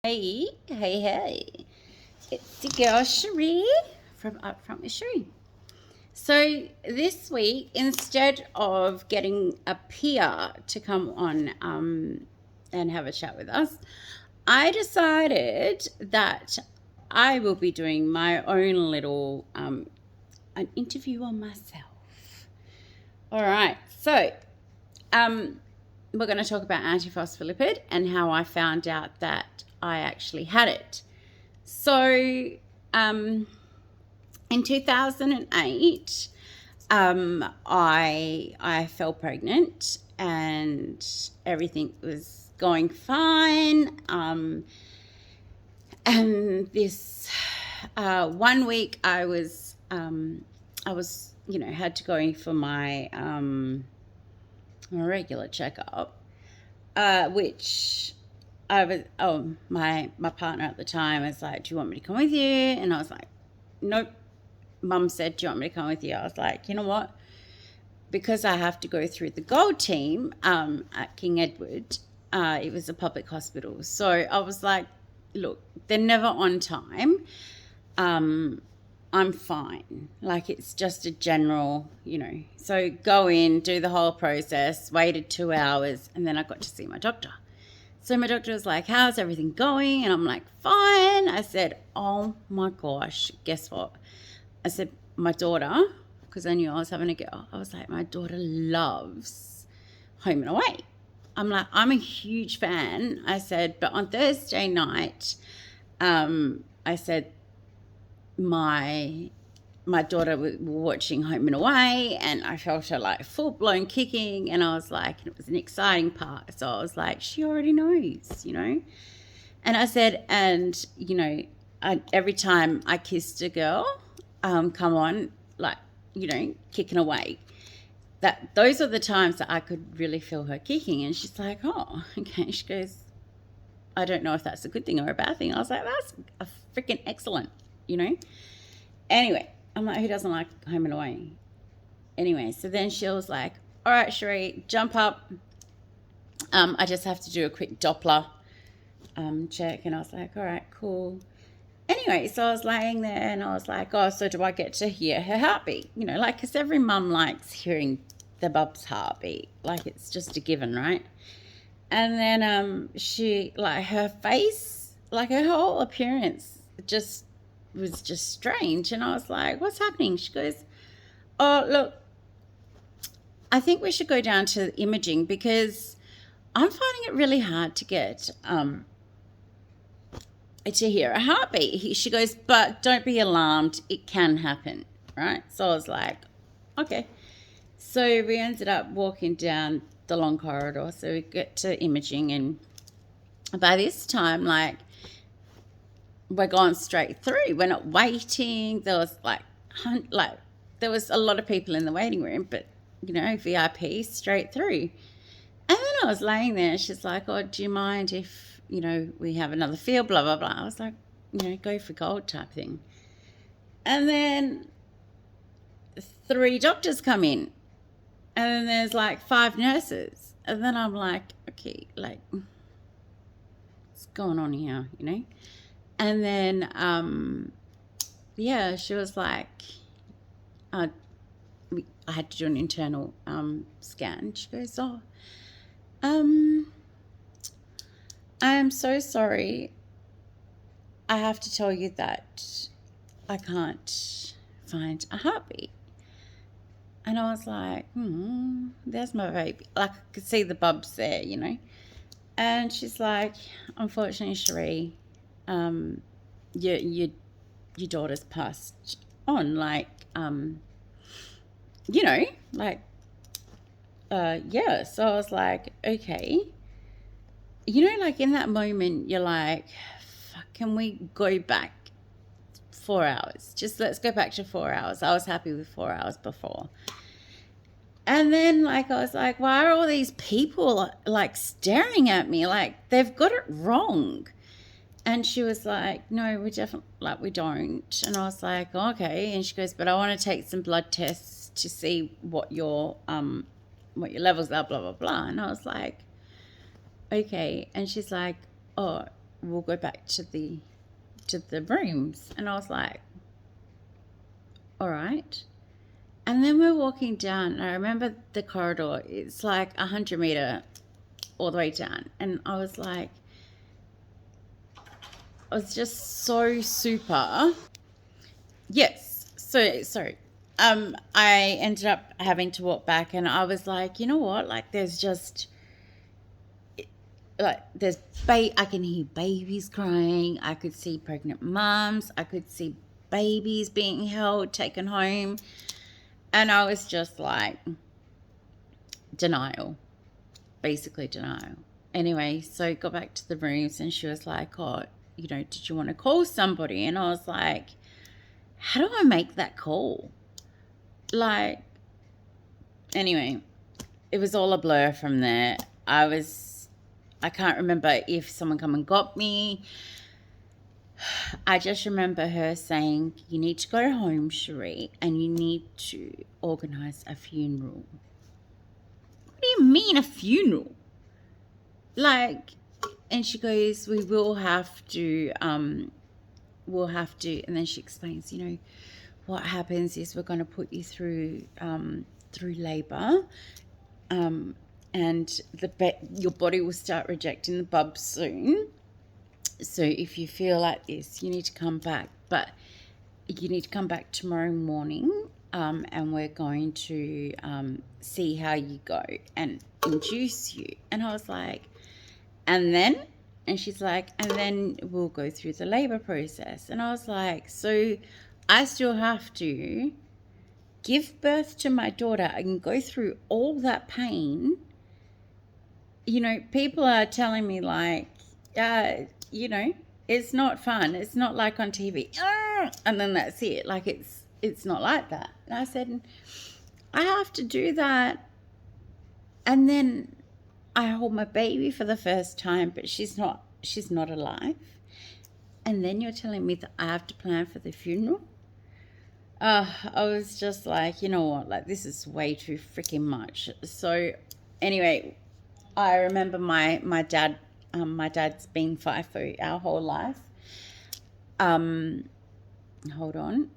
Hey, hey, hey. It's your girl Cherie from Upfront with Cherie. So this week, instead of getting a peer to come on and have a chat with us, I decided that I will be doing my own little an interview on myself. All right, so um, we're going to talk about antiphospholipid and how I found out that I actually had it. So, in 2008, I fell pregnant and everything was going fine. And this 1 week, had to go in for my regular checkup, which my partner at the time was like, "Do you want me to come with you?" And I was like, "Nope." Mum said, "Do you want me to come with you?" I was like, "You know what? Because I have to go through the gold team at King Edward, it was a public hospital. So I was like, look, they're never on time. I'm fine. Like, it's just a general. So go in, do the whole process, waited 2 hours, and then I got to see my doctor. So my doctor was like, "How's everything going?" And I'm like, "Fine." I said, "Oh my gosh, guess what?" I said, "My daughter," because I knew I was having a girl. I was like, "My daughter loves Home and Away." I'm like, "I'm a huge fan." I said, "But on Thursday night, I said, my daughter was watching Home and Away, and I felt her like full blown kicking, and I was like, it was an exciting part. So I was like, she already knows. And I said, every time I kissed a girl, come on, like, kicking away. Those are the times that I could really feel her kicking. And she's like, "Oh, okay." She goes, "I don't know if that's a good thing or a bad thing." I was like, "That's a freaking excellent. Anyway, I'm like, who doesn't like Home and Away? Anyway, so then she was like, "All right, Cherie, jump up. I just have to do a quick Doppler check." And I was like, "All right, cool." Anyway, so I was laying there and I was like, "Oh, so do I get to hear her heartbeat?" Because every mum likes hearing the bub's heartbeat. Like, it's just a given, right? And then she, like, her face, like, her whole appearance just was just strange. And I was like, "What's happening?" She goes, "Oh, look, I think we should go down to imaging because I'm finding it really hard to hear a heartbeat." She goes, "But don't be alarmed. It can happen." Right? So I was like, okay. So we ended up walking down the long corridor. So we get to imaging, and by this time, like, we're going straight through. We're not waiting. There was there was a lot of people in the waiting room, but VIP straight through. And then I was laying there, and she's like, "Oh, do you mind if we have another feel?" Blah blah blah. I was like, go for gold type thing. And then 3 doctors come in, and then there's like 5 nurses, and then I'm like, okay, like, what's going on here? And then yeah, she was like, uh, I had to do an internal scan. She goes, "Oh, um, I am so sorry. I have to tell you that I can't find a heartbeat." And I was like, there's my baby. Like, I could see the bubs there. And she's like, "Unfortunately, Cherie, your daughter's passed on." Like, you know, like, yeah. So I was like, okay. Like, in that moment, you're like, fuck, can we go back 4 hours? Just let's go back to 4 hours. I was happy with 4 hours before. And then, like, I was like, why are all these people, like, staring at me? Like, they've got it wrong. And she was like, "No, we definitely, like, we don't." And I was like, "Okay." And she goes, "But I want to take some blood tests to see what your levels are, blah, blah, blah." And I was like, "Okay." And she's like, "Oh, we'll go back to the rooms. And I was like, all right. And then we're walking down, and I remember the corridor, it's like 100-meter all the way down. And I was like, I was just so super. Yes. So, sorry. I ended up having to walk back, and I was like, you know what? Like, there's just, like, I can hear babies crying. I could see pregnant mums. I could see babies being held, taken home. And I was just like, denial, basically denial. Anyway, so got back to the rooms, and she was like, oh, you know, did you want to call somebody? And I was like, how do I make that call? Like, anyway, it was all a blur from there. I can't remember if someone come and got me. I just remember her saying, you need to go home, Cherie, and you need to organise a funeral. What do you mean a funeral? Like, and she goes, we will have to, and then she explains, you know, what happens is we're going to put you through labour, and your body will start rejecting the bubs soon. So if you feel like this, you need to come back. But you need to come back tomorrow morning, and we're going to see how you go and induce you. And I was like, and then? And she's like, and then we'll go through the labour process. And I was like, so I still have to give birth to my daughter and go through all that pain. You know, people are telling me like, you know, it's not fun. It's not like on TV. And then that's it. Like it's not like that. And I said, I have to do that. And then I hold my baby for the first time, but she's not alive. And then you're telling me that I have to plan for the funeral? I was just like, you know what, like this is way too freaking much. So anyway, I remember my dad, my dad's been FIFO our whole life. Hold on.